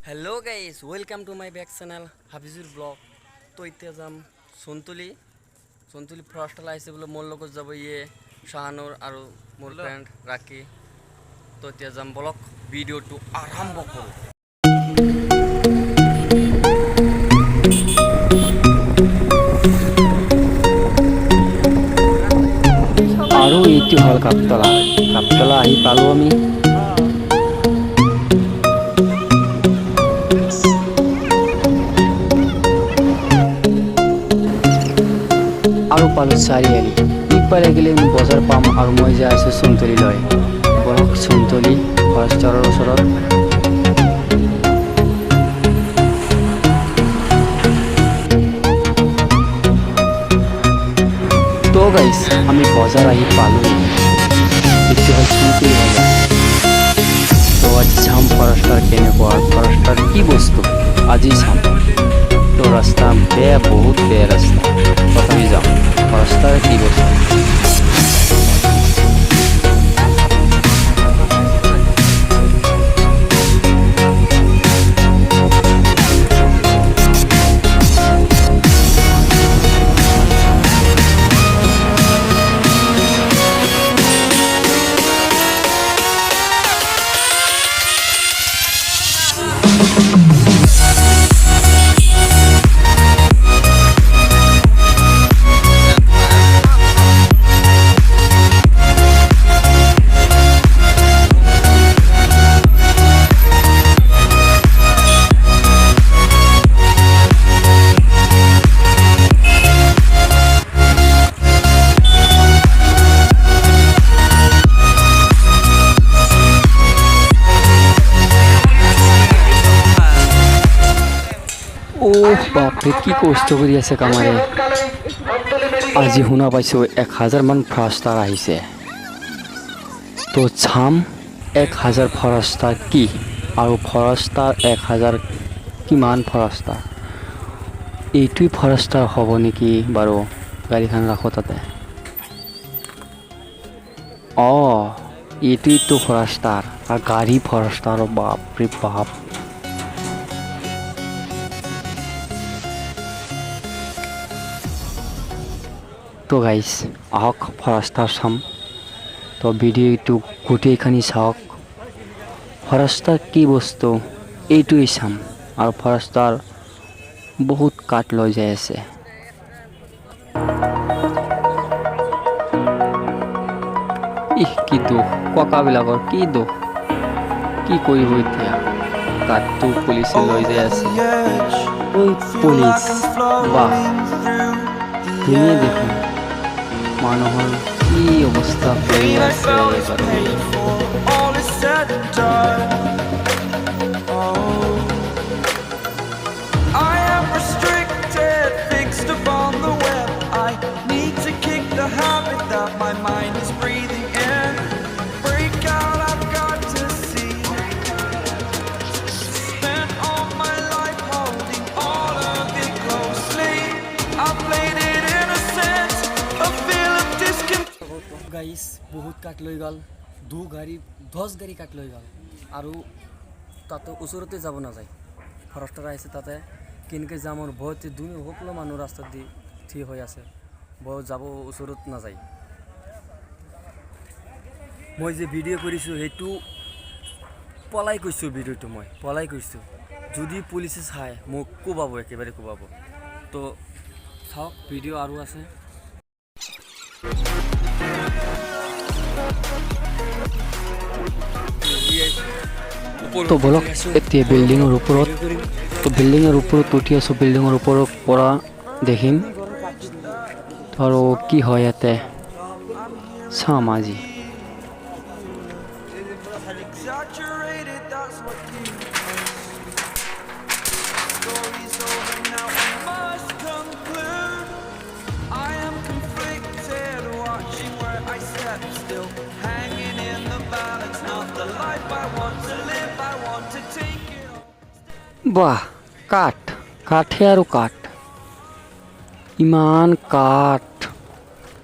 Hello guys welcome to my back channel Hafizur blog. तो इतना जाम सन्तुली first आइसे बोले मोर লগত যাব ইয়ে শাহানুর और मोर फ्रेंड राखी। तो इतना जाम ब्लॉग भिडिओ आरम्भ करूँ। আৰু এইটো হ'ল কাপতলা আহি পালোঁ আমি। আৰু পালোঁ চাৰিআলি। ইফালে গ'লে আমি বজাৰ পাম আৰু মই যাই আছোঁ চুনতলীলৈ। বলক চুনতলী ফৰেষ্টৰৰ ওচৰত। তো গাইছ আমি বজাৰ আহি পালোঁ। এইটো হ'ল চুনতলী বজাৰ। তো আজি চাম ফৰেষ্টৰ কেনেকুৱা, ফৰেষ্টৰ কি বস্তু আজি চাম। তো ৰাস্তা বেয়া, বহুত বেয়া ৰাস্তা। তথাপি যাম ফৰেষ্টৰ কি বস্তু। বাপৰে কি কষ্ট কৰি আছে কামাৰে। আজি শুনা পাইছোঁ 1000 মান ফৰেষ্টাৰ আহিছে। তো চাম 1000 ফৰেষ্টাৰ কি আৰু ফৰেষ্টাৰ 1000 কিমান ফৰেষ্টাৰ। এইটোৱে ফৰেষ্টাৰ হ'ব নেকি বাৰু। গাড়ীখন ৰাখোঁ তাতে। এইটোৱেতো ফৰেষ্টাৰ আৰু গাড়ী ফৰেষ্টাৰ। বাপৰে বাপ। তো গাইছ আহক ফৰেষ্টাৰ চাম। তো ভিডিঅ'টো গোটেইখিনি চাওক। ফৰেষ্টাৰ কি বস্তু এইটোৱেই চাম। আৰু ফৰেষ্টাৰ বহুত কাঠ লৈ যাই আছে। কি দুখ ককাবিলাকৰ, কি দুখ, কি কৰিব এতিয়া। কাঠটো পুলিচে লৈ যাই আছে। ঐ পুলিচ, বাহ ধুনীয়া দেখোন। মানুহৰ কি অৱস্থা হৈ আছে गाइस बहुत काट লৈ গ'ল। 10 গাড়ী কাট লৈ গ'ল আৰু তাতে ওচৰতে যাব নাযায়। ফৰেষ্টাৰ আহিছে তাতে কেনেকৈ যাম আৰু বহুত সকলো মানুহ ৰাস্তাত দি থিয় হৈ আছে। বহুত যাব ওচৰত নাযায়। মই যে ভিডিঅ' কৰিছোঁ সেইটো পলাই কৈছোঁ। ভিডিঅ'টো মই পলাই কৈছোঁ। যদি পুলিচে চাই মোক কোবাব, একেবাৰে কোবাব। তো চাওক ভিডিঅ' আৰু আছে। তো বলক এতিয়া বিল্ডিঙৰ ওপৰত। তো বিল্ডিঙৰ ওপৰত উঠি আছোঁ। বিল্ডিঙৰ ওপৰৰ পৰা দেখিম আৰু কি হয় ইয়াতে চাম আজি। বাহ কাঠে আৰু কাঠ। ইমান কাঠ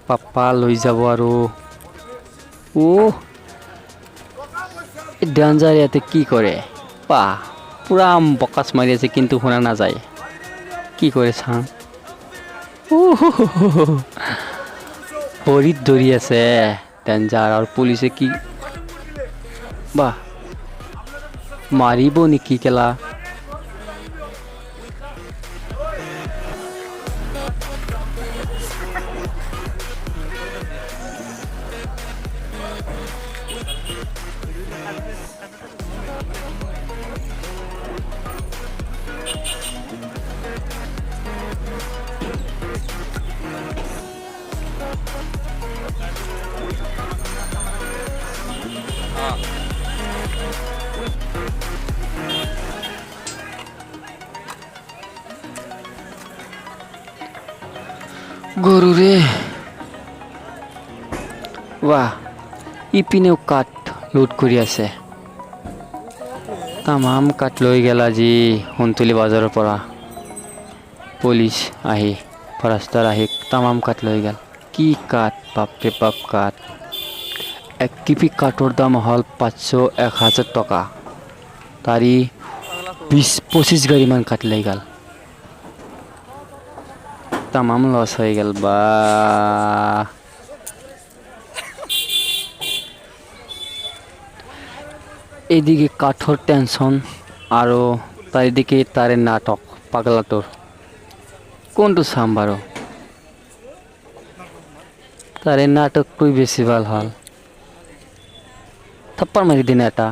পাপা লৈ যাব আৰু। ডেঞ্জাৰ ইয়াতে কি কৰে পা পুৰা বকাচ মাৰি আছে কিন্তু শুনা নাযায় কি কৰে চাওঁ ভৰিত ধৰি আছে ডেঞ্জাৰ আৰু পুলিচে কি বাহ মাৰিব নেকি কেলা গৰুৰে বাহ ইপিনেও কাঠ লোড কৰি আছে তামাম কাঠ লৈ গেল আজি সোণতলী বজাৰৰ পৰা পুলিচ আহি ফৰেষ্টাৰ আহি তামাম কাঠ লৈ গেল কি কাঠ বাপৰে বাপ কাঠ 1 কিপি কাঠৰ দাম হ'ল 500-1000 টকা তাৰি 20-25 গাড়ীমান কাঠ লৈ গেল তামাম লস হয়ে গেল বা এদিকে কাঠর টেনশন আৰু তাৰিদিকে তাৰে নাটক পাগলাটোৰ কোনটো চাম বাৰু তারে নাটকটোই বেছি ভাল হল থাপ্পড় মারি দিন এটা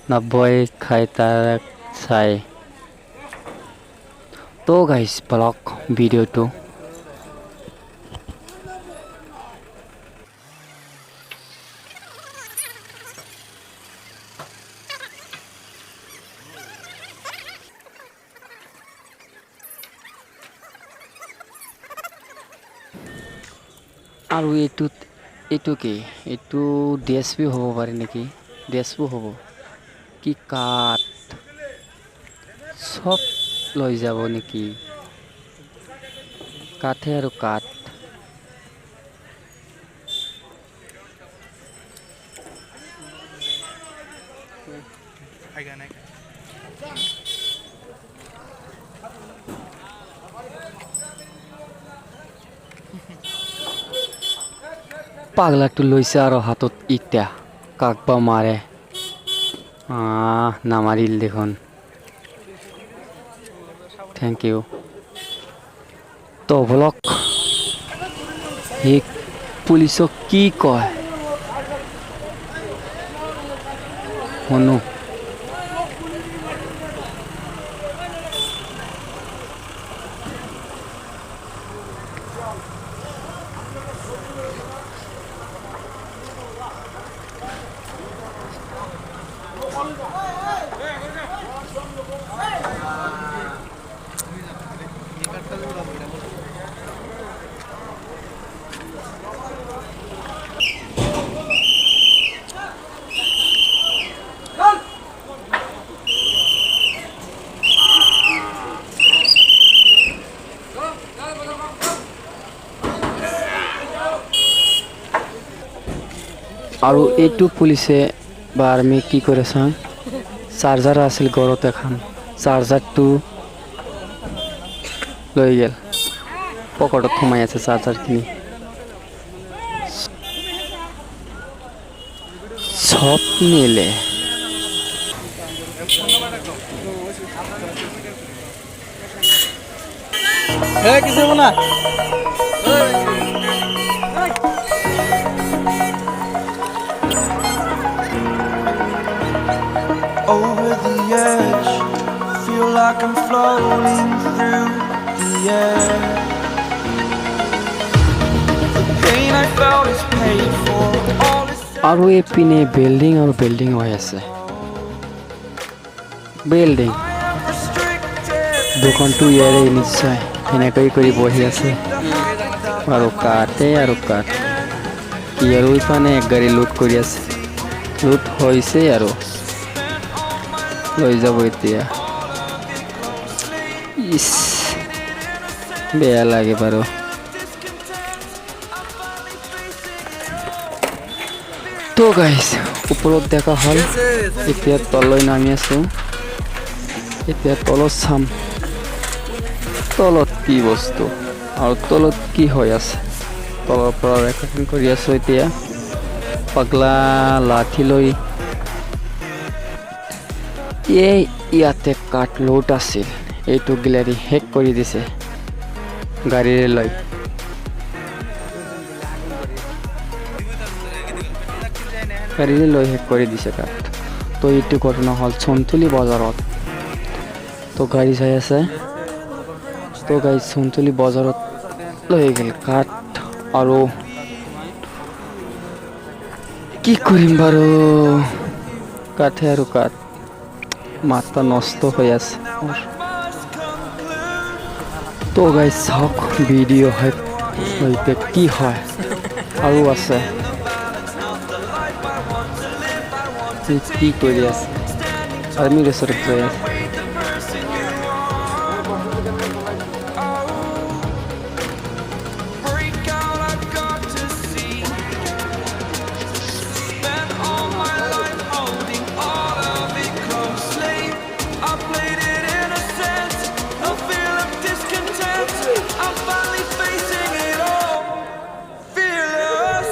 না ভয় খায় তার চাই তো গাইস ব্লগ ভিডিওটো আৰু এইটো কি এইটো ডিএসপি হ'ব পাৰে নেকি ডিএসপি হ'ব কি কাঠ সব লৈ যাব নেকি কাঠে আৰু কাঠ পাগলাটো লৈছে আৰু হাতত ইটা কাকবা মাৰে নামাৰিল দেখোন থ্যাংক ইউ তো ব্লক এই পুলিচক কি কয় শুনো আৰু এইটো পুলিচে বা আৰ্মি কি কৰে চাওঁ চাৰ্জাৰ আছিল ঘৰত এখন চাৰ্জাৰটো লৈ গেল পকেটত সোমাই আছে চাৰ্জাৰখিনি সব নিলে কিছু না over the edge, feel like I'm floating through the air. The pain I felt is paid for, all is আৰু এইপিনে বিল্ডিং আৰু বিল্ডিং হৈ আছে বিল্ডিং restricted. দোকানটো ইয়াৰে নিশ্চয় এনেকৈ কৰি বহি আছে আৰু কাঠে আৰু কাঠ কি আৰু ইপানে এক গাড়ী লুট কৰি আছে লুট হৈছে আৰু লৈ যাব এতিয়া ইস বেয়া লাগে বাৰু তো গাইস ওপৰত দেখা হ'ল এতিয়া তললৈ নামি আছো এতিয়া তলত চাম তলত কি বস্তু আৰু তলত কি হৈ আছে তলৰ পৰা ৰেকৰ্ডিং কৰি আছোঁ এতিয়া পাগলা লাঠি লৈ এই ইয়াতে কাঠ লোড আছিল এইটো গিলাৰি শেষ কৰি দিছে গাড়ীৰে লৈ শেষ কৰি দিছে কাঠ তো এইটো ঘটনা হ'ল চনতুলি বজাৰত তো গাড়ী চাই আছে তো গাড়ী চনতুলি বজাৰত লৈ গ'ল কাঠ আৰু কি কৰিম বাৰু কাঠে আৰু কাঠ মাথা নষ্ট হৈ আছে তো গাই চাওক ভিডিঅ' হয় সৈতে কি হয় আৰু আছে কি কৰি আছে আৰ্মিৰ ওচৰত গৈ আছে Break out, I've got to see. Spent all my life holding all of it closely. I played it innocent, a feel of discontent. I'm finally facing it all, fearless.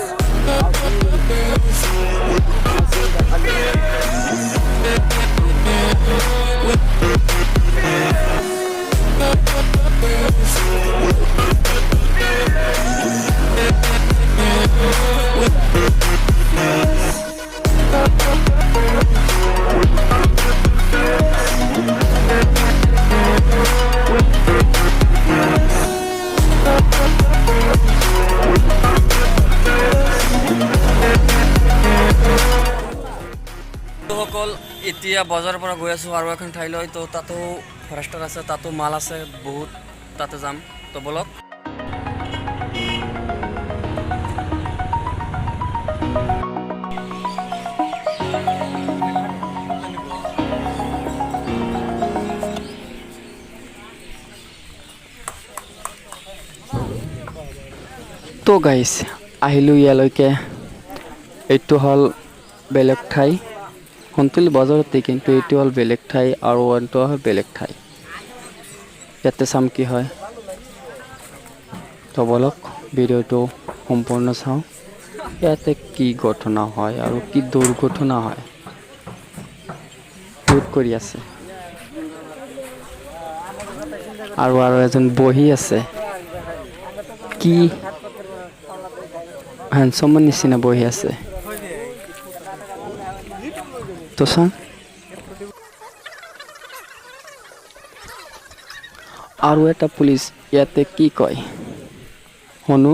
সকল এতিয়া বজাৰৰ পৰা গৈ আছোঁ আৰু এখন ঠাইলৈ তো তাতো ফৰেষ্টাৰ আছে তাতো মাল আছে বহুত তাতে যাম তো বলক তো গাইছ আহিলোঁ ইয়ালৈকে এইটো হ'ল বেলেগ ঠাই সন্তুলি বজাৰতে কিন্তু এইটো হ'ল বেলেগ ঠাই আৰু এইটো হ'ল বেলেগ ঠাই ইয়াতে চাম কি হয় তো বলক ভিডিঅ'টো সম্পূৰ্ণ চাওঁ ইয়াতে কি ঘটনা হয় আৰু কি দুৰ্ঘটনা হয় লুট কৰি আছে আৰু এজন বহি আছে কি হেণ্ডচামৰ নিচিনা বহি আছে তো চাওঁ আৰু এটা পুলিচ ইয়াতে কি কয় শুনো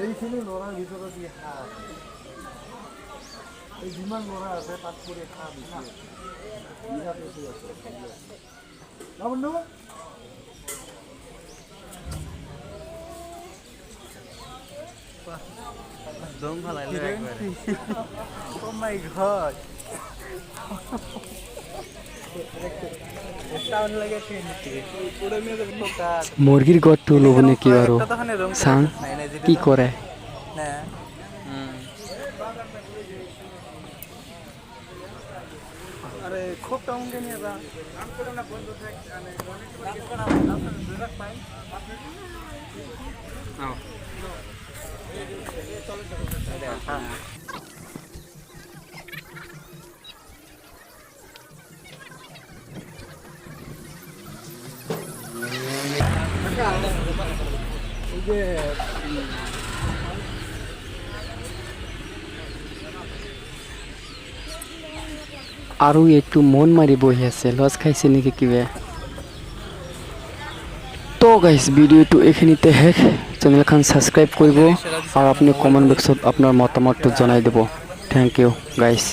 এইখিনি ল'ৰাৰ ভিতৰত ই হাঁহ এই যিমান ল'ৰা আছে তাত কৰি হাঁহ বেছি আছে বিৰাট বেছি আছে না বন্ধু দম ফালাইলে একবাৰে ও মাই গড মুৰ্গীৰ গড়টো ল'ব নেকি বাৰু চাং কি কৰে আৰে খুব টাউনকে নিয়ে যা আৰু এইটো মন মাৰি বহি আছে লজ খাইছে নেকি কিবা তো গাইজ ভিডিঅ'টো এইখিনিতে শেষ চেনেলখন ছাবস্ক্ৰাইব কৰিব আৰু আপুনি কমেণ্ট বক্সত আপোনাৰ মতামতটো জনাই দিব থেংক ইউ গাইজ